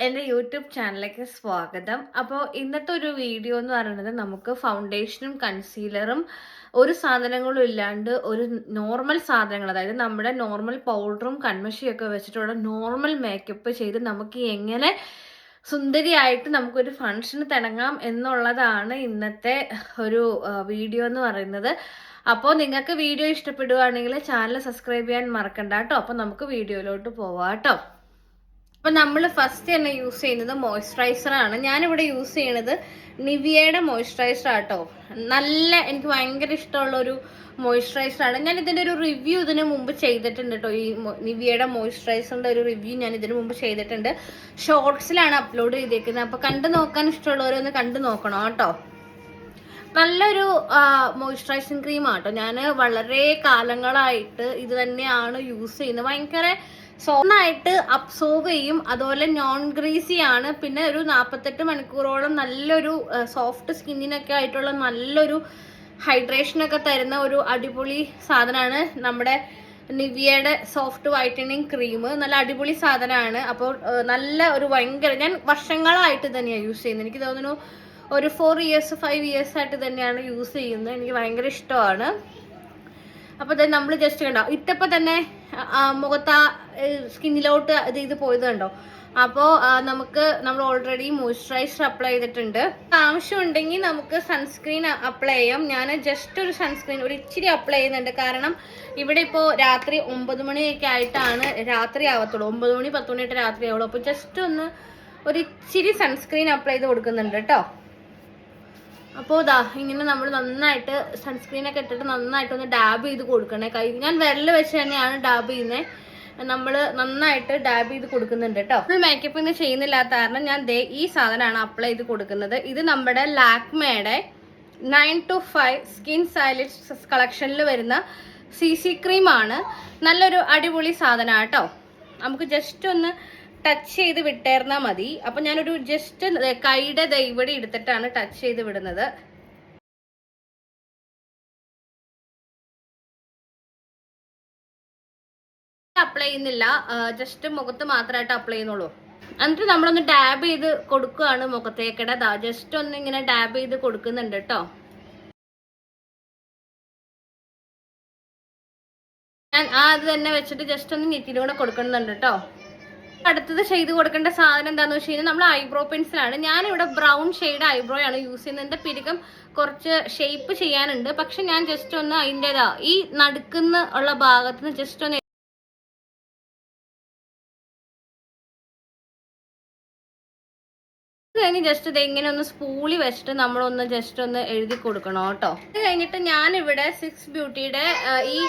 എൻ്റെ യൂട്യൂബ് ചാനലിലേക്ക് സ്വാഗതം. അപ്പോൾ ഇന്നത്തെ ഒരു വീഡിയോ എന്ന് പറയുന്നത് നമുക്ക് ഫൗണ്ടേഷനും കൺസീലറും ഒരു സാധനങ്ങളും ഇല്ലാണ്ട് ഒരു നോർമൽ സാധനങ്ങൾ, അതായത് നമ്മുടെ നോർമൽ പൗഡറും കൺമഷിയൊക്കെ വെച്ചിട്ടുള്ള നോർമൽ മേക്കപ്പ് ചെയ്ത് നമുക്ക് എങ്ങനെ സുന്ദരിയായിട്ട് നമുക്കൊരു ഫംഗ്ഷന് തിളങ്ങാം എന്നുള്ളതാണ് ഇന്നത്തെ ഒരു വീഡിയോ എന്ന് പറയുന്നത്. അപ്പോൾ നിങ്ങൾക്ക് വീഡിയോ ഇഷ്ടപ്പെടുകയാണെങ്കിൽ ചാനൽ സബ്സ്ക്രൈബ് ചെയ്യാൻ മറക്കണ്ട കേട്ടോ. അപ്പോൾ നമുക്ക് വീഡിയോയിലോട്ട് പോവാം കേട്ടോ. അപ്പോൾ നമ്മൾ ഫസ്റ്റ് തന്നെ യൂസ് ചെയ്യുന്നത് മോയ്സ്ചറൈസർ ആണ്. ഞാനിവിടെ യൂസ് ചെയ്യുന്നത് നിവിയയുടെ മോയ്സ്ചറൈസർ ആട്ടോ. എനിക്ക് ഭയങ്കര ഇഷ്ടമുള്ള ഒരു മോയ്സ്ചറൈസർ ആണ്. ഞാൻ ഇതിൻ്റെ ഒരു റിവ്യൂ ഇതിന് മുമ്പ് ചെയ്തിട്ടുണ്ട് കേട്ടോ. ഈ നിവിയയുടെ മോയ്സ്ചറൈസറിൻ്റെ ഒരു റിവ്യൂ ഞാൻ ഇതിന് മുമ്പ് ചെയ്തിട്ടുണ്ട്. ഷോർട്സിലാണ് അപ്ലോഡ് ചെയ്തേക്കുന്നത്. അപ്പോൾ കണ്ടു നോക്കാൻ ഇഷ്ടമുള്ളവരൊന്ന് കണ്ടു നോക്കണം കേട്ടോ. നല്ലൊരു മോയ്സ്ചറൈസിങ് ക്രീം ആട്ടോ. ഞാൻ വളരെ കാലങ്ങളായിട്ട് ഇത് തന്നെയാണ് യൂസ് ചെയ്യുന്നത്. ഭയങ്കര സോഫ്റ്റായിട്ട് അബ്സോർവ് ചെയ്യും, അതുപോലെ നോൺ ഗ്രീസി ആണ്. പിന്നെ ഒരു 48 മണിക്കൂറോളം നല്ലൊരു സോഫ്റ്റ് സ്കിന്നിനൊക്കെ ആയിട്ടുള്ള നല്ലൊരു ഹൈഡ്രേഷനൊക്കെ തരുന്ന ഒരു അടിപൊളി സാധനമാണ് നമ്മുടെ നിവിയയുടെ സോഫ്റ്റ് വൈറ്റനിങ് ക്രീം. നല്ല അടിപൊളി സാധനമാണ്. അപ്പോൾ നല്ല ഒരു ഞാൻ വർഷങ്ങളായിട്ട് തന്നെയാണ് യൂസ് ചെയ്യുന്നത്. എനിക്ക് തോന്നുന്നു ഒരു 4 ഇയേഴ്സ് 5 ഇയേഴ്സ് ആയിട്ട് തന്നെയാണ് യൂസ് ചെയ്യുന്നത്. എനിക്ക് ഭയങ്കര ഇഷ്ടമാണ്. അപ്പോൾ തന്നെ നമ്മൾ ജസ്റ്റ് കണ്ടോ, ഇട്ടപ്പോൾ തന്നെ മുഖത്ത് സ്കിന്നിലോട്ട് ഇത് പോയത് കണ്ടോ. അപ്പോൾ നമ്മൾ ഓൾറെഡി മോയ്സ്ചറൈസർ അപ്ലൈ ചെയ്തിട്ടുണ്ട്. ആവശ്യമുണ്ടെങ്കിൽ നമുക്ക് സൺസ്ക്രീൻ അപ്ലൈ ചെയ്യാം. ഞാൻ ജസ്റ്റ് ഒരു സൺസ്ക്രീൻ ഒരു ഇച്ചിരി അപ്ലൈ ചെയ്യുന്നുണ്ട്. കാരണം ഇവിടെ ഇപ്പോൾ രാത്രി 9 മണിയൊക്കെ ആയിട്ടാണ് രാത്രി ആവത്തുള്ളൂ. 9 മണി 10 മണിയായിട്ട് രാത്രി ആവുള്ളൂ. അപ്പോൾ ജസ്റ്റ് ഒരു ഇച്ചിരി സൺസ്ക്രീൻ അപ്ലൈ ചെയ്ത് കൊടുക്കുന്നുണ്ട് കേട്ടോ. അപ്പോൾ ഇങ്ങനെ നമ്മൾ നന്നായിട്ട് സൺസ്ക്രീനൊക്കെ ഇട്ടിട്ട് നന്നായിട്ടൊന്ന് ഡാബ് ചെയ്ത് കൊടുക്കണേ. ഞാൻ വിരൽ വെച്ച് തന്നെയാണ് ഡാബ് ചെയ്യുന്നത്. നമ്മൾ നന്നായിട്ട് ഡാബ് ചെയ്ത് കൊടുക്കുന്നുണ്ട് കേട്ടോ. ഫുൾ മേക്കപ്പ് ഇന്ന് ചെയ്യുന്നില്ലാത്ത കാരണം ഞാൻ ഈ സാധനമാണ് അപ്ലൈ ചെയ്ത് കൊടുക്കുന്നത്. ഇത് നമ്മുടെ ലാക്മേയുടെ 9 to 5 സ്കിൻ സ്റ്റൈലിഷ് കളക്ഷനിൽ വരുന്ന CC ക്രീമാണ്. നല്ലൊരു അടിപൊളി സാധനമാണ് കേട്ടോ. നമുക്ക് ജസ്റ്റ് ഒന്ന് ടച്ച് ചെയ്ത് വിട്ടേർന്നാൽ മതി. അപ്പം ഞാനൊരു ജസ്റ്റ് കൈയുടെ ഇവിടെ എടുത്തിട്ടാണ് ടച്ച് ചെയ്ത് വിടുന്നത്. അപ്ലൈ ചെയ്യുന്നില്ല, ജസ്റ്റ് മുഖത്ത് മാത്രമായിട്ട് അപ്ലൈ ചെയ്യുന്നുള്ളൂ. എന്നിട്ട് നമ്മളൊന്ന് ഡാബ് ചെയ്ത് കൊടുക്കുകയാണ് മുഖത്തേക്കടെ. ജസ്റ്റ് ഒന്ന് ഇങ്ങനെ ഡാബ് ചെയ്ത് കൊടുക്കുന്നുണ്ട് കേട്ടോ. ഞാൻ അത് തന്നെ വെച്ചിട്ട് ജസ്റ്റ് ഒന്ന് നെറ്റിലും കൂടെ കൊടുക്കുന്നുണ്ട് കേട്ടോ. അടുത്തത് ചെയ്ത് കൊടുക്കേണ്ട സാധനം എന്താണെന്ന് വെച്ച് കഴിഞ്ഞാൽ നമ്മൾ ഐബ്രോ പെൻസിലാണ്. ഞാനിവിടെ ബ്രൗൺ ഷെയ്ഡ് ഐബ്രോ ആണ് യൂസ് ചെയ്യുന്നത്. എൻ്റെ പിരികം കുറച്ച് ഷേപ്പ് ചെയ്യാനുണ്ട്. പക്ഷെ ഞാൻ ജസ്റ്റ് ഒന്ന് അതിൻ്റെതാ ഈ നടുക്കുന്ന ഉള്ള ഭാഗത്ത് നിന്ന് ജസ്റ്റ് ഒന്ന് കഴിഞ്ഞ് ജസ്റ്റ് ഇത് ഇങ്ങനെ ഒന്ന് സ്പൂളി വെച്ചിട്ട് നമ്മളൊന്ന് ജസ്റ്റ് ഒന്ന് എഴുതി കൊടുക്കണം കേട്ടോ. അത് കഴിഞ്ഞിട്ട് ഞാനിവിടെ 6 ബ്യൂട്ടിയുടെ ഈ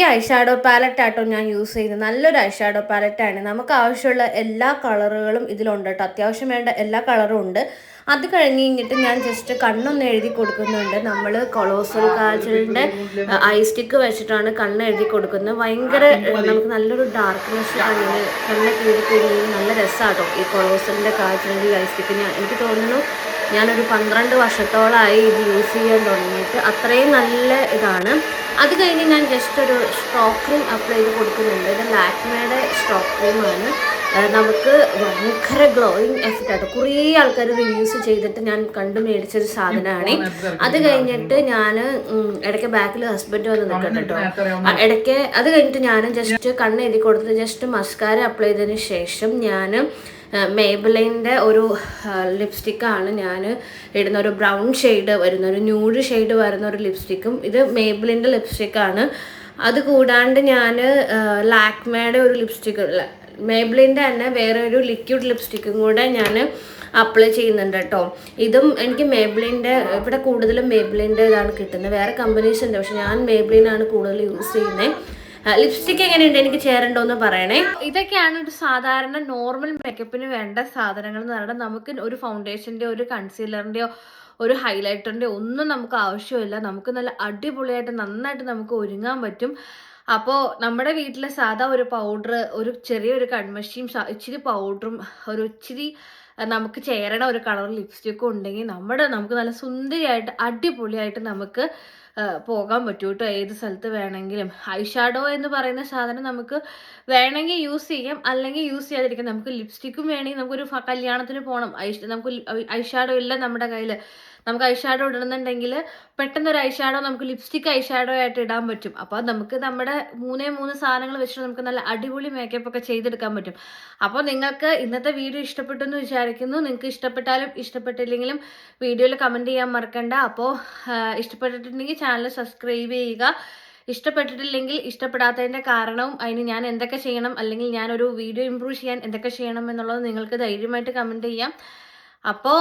ഐഷാഡോ പാലറ്റ് ആട്ടോ ഞാൻ യൂസ് ചെയ്യുന്നത്. നല്ലൊരു ഐഷാഡോ പാലറ്റാണ്. നമുക്ക് ആവശ്യമുള്ള എല്ലാ കളറുകളും ഇതിലുണ്ട് കേട്ടോ. അത്യാവശ്യം വേണ്ട എല്ലാ കളറും ഉണ്ട്. അത് കഴിഞ്ഞിട്ട് ഞാൻ ജസ്റ്റ് കണ്ണൊന്ന് എഴുതി കൊടുക്കുന്നുണ്ട്. നമ്മൾ കൊളോസൽ കാജലിൻ്റെ ഐ സ്റ്റിക്ക് വെച്ചിട്ടാണ് കണ്ണ് എഴുതി കൊടുക്കുന്നത്. ഭയങ്കര നമുക്ക് നല്ലൊരു ഡാർക്ക്നെസ് കണ്ണൊക്കെ എഴുതി നല്ല രസമാട്ടോ ഈ കൊളോസലിൻ്റെ കാജലിൻ്റെ ഐ സ്റ്റിക്ക്. എനിക്ക് തോന്നുന്നു ഞാനൊരു 12 വർഷത്തോളമായി ഇത് യൂസ് ചെയ്യാൻ തുടങ്ങിയിട്ട്. അത്രയും നല്ല ഇതാണ്. അത് കഴിഞ്ഞ് ഞാൻ ജസ്റ്റ് ഒരു സ്ട്രോക്ക് ക്രീം അപ്ലൈ ചെയ്ത് കൊടുക്കുന്നുണ്ട്. ഇത് ലാക്മേയുടെ സ്ട്രോക്ക് ക്രീമാണ്. നമുക്ക് ഭയങ്കര ഗ്ലോയിങ് എഫക്റ്റ് ആട്ടോ. കുറേ ആൾക്കാർ റിവ്യൂസ് ചെയ്തിട്ട് ഞാൻ കണ്ടു മേടിച്ചൊരു സാധനമാണ്. അത് കഴിഞ്ഞിട്ട് ഞാൻ ഇടയ്ക്ക് ബാക്കിൽ ഹസ്ബൻഡ് വന്ന് നിൽക്കട്ടെ കേട്ടോ. ഇടയ്ക്ക് അത് കഴിഞ്ഞിട്ട് ഞാൻ ജസ്റ്റ് കണ്ണ് എഴുതി കൊടുത്തിട്ട് ജസ്റ്റ് മസ്കാര അപ്ലൈ ചെയ്തതിന് ശേഷം ഞാൻ മേബിലിൻ്റെ ഒരു ലിപ്സ്റ്റിക്കാണ് ഞാൻ ഇടുന്ന. ഒരു ബ്രൗൺ ഷെയ്ഡ് വരുന്ന ഒരു ന്യൂഡ് ഷെയ്ഡ് വരുന്ന ഒരു ലിപ്സ്റ്റിക്കും. ഇത് മേബിലിൻ്റെ ലിപ്സ്റ്റിക്കാണ്. അത് കൂടാണ്ട് ഞാൻ ലാക്മേയുടെ ഒരു ലിപ്സ്റ്റിക്ക്, മേബിലിൻ്റെ തന്നെ വേറെ ഒരു ലിക്വിഡ് ലിപ്സ്റ്റിക്കും കൂടെ ഞാൻ അപ്ലൈ ചെയ്യുന്നുണ്ട് കേട്ടോ. ഇതും എനിക്ക് മേബിലിൻ്റെ ഇവിടെ കൂടുതലും മേബിലിൻ്റെ ഇതാണ് കിട്ടുന്നത്. വേറെ കമ്പനീസ് ഉണ്ട്, പക്ഷെ ഞാൻ മേബിലിനാണ് കൂടുതൽ യൂസ് ചെയ്യുന്നത്. ലിപ്സ്റ്റിക് എങ്ങനെയുണ്ട്, എനിക്ക് ചേരണ്ടോന്ന് പറയണേ. ഇതൊക്കെയാണ് ഒരു സാധാരണ നോർമൽ മേക്കപ്പിന് വേണ്ട സാധനങ്ങൾ എന്ന് പറയുന്നത്. നമുക്ക് ഒരു ഫൗണ്ടേഷൻ്റെയോ ഒരു കൺസീലറിൻ്റെയോ ഒരു ഹൈലൈറ്ററിൻ്റെയോ ഒന്നും നമുക്ക് ആവശ്യമില്ല. നമുക്ക് നല്ല അടിപൊളിയായിട്ട് നന്നായിട്ട് നമുക്ക് ഒരുങ്ങാൻ പറ്റും. അപ്പോൾ നമ്മുടെ വീട്ടിൽ സാധാ ഒരു പൗഡർ, ഒരു ചെറിയൊരു കൺമഷിയും ഇച്ചിരി പൗഡറും ഒരു ഇച്ചിരി നമുക്ക് ചേരണ ഒരു കളർ ലിപ്സ്റ്റിക്കും ഉണ്ടെങ്കിൽ നമുക്ക് നല്ല സുന്ദരിയായിട്ട് അടിപൊളിയായിട്ട് നമുക്ക് പോകാൻ പറ്റും കേട്ടോ, ഏത് സ്ഥലത്ത് വേണമെങ്കിലും. ഐ ഷാഡോ എന്ന് പറയുന്ന സാധനം നമുക്ക് വേണമെങ്കിൽ യൂസ് ചെയ്യാം, അല്ലെങ്കിൽ യൂസ് ചെയ്യാതിരിക്കാം. നമുക്ക് ലിപ്സ്റ്റിക്കും വേണമെങ്കിൽ നമുക്കൊരു കല്യാണത്തിന് പോകണം, നമുക്ക് ഐ ഷാഡോ ഇല്ല നമ്മുടെ കയ്യിൽ, നമുക്ക് ഐ ഷാഡോ ഇടുന്നുണ്ടെങ്കിൽ പെട്ടെന്ന് ഒരു ഐ ഷാഡോ നമുക്ക് ലിപ്സ്റ്റിക് ഐ ഷാഡോ ആയിട്ട് ഇടാൻ പറ്റും. അപ്പോൾ നമുക്ക് നമ്മുടെ മൂന്ന് സാധനങ്ങൾ വെച്ചിട്ട് നമുക്ക് നല്ല അടിപൊളി മേക്കപ്പ് ഒക്കെ ചെയ്തെടുക്കാൻ പറ്റും. അപ്പോൾ നിങ്ങൾക്ക് ഇന്നത്തെ വീഡിയോ ഇഷ്ടപ്പെട്ടു എന്ന് വിചാരിക്കുന്നു. നിങ്ങൾക്ക് ഇഷ്ടപ്പെട്ടാലും ഇഷ്ടപ്പെട്ടില്ലെങ്കിലും വീഡിയോയിൽ കമൻറ്റ് ചെയ്യാൻ മറക്കണ്ട. അപ്പോൾ ഇഷ്ടപ്പെട്ടിട്ടുണ്ടെങ്കിൽ ചാനൽ സബ്സ്ക്രൈബ് ചെയ്യുക. ഇഷ്ടപ്പെട്ടിട്ടില്ലെങ്കിൽ ഇഷ്ടപ്പെടാത്തതിൻ്റെ കാരണവും അതിന് ഞാൻ എന്തൊക്കെ ചെയ്യണം, അല്ലെങ്കിൽ ഞാനൊരു വീഡിയോ ഇമ്പ്രൂവ് ചെയ്യാൻ എന്തൊക്കെ ചെയ്യണം എന്നുള്ളത് നിങ്ങൾക്ക് ധൈര്യമായിട്ട് കമൻറ്റ് ചെയ്യാം. അപ്പോൾ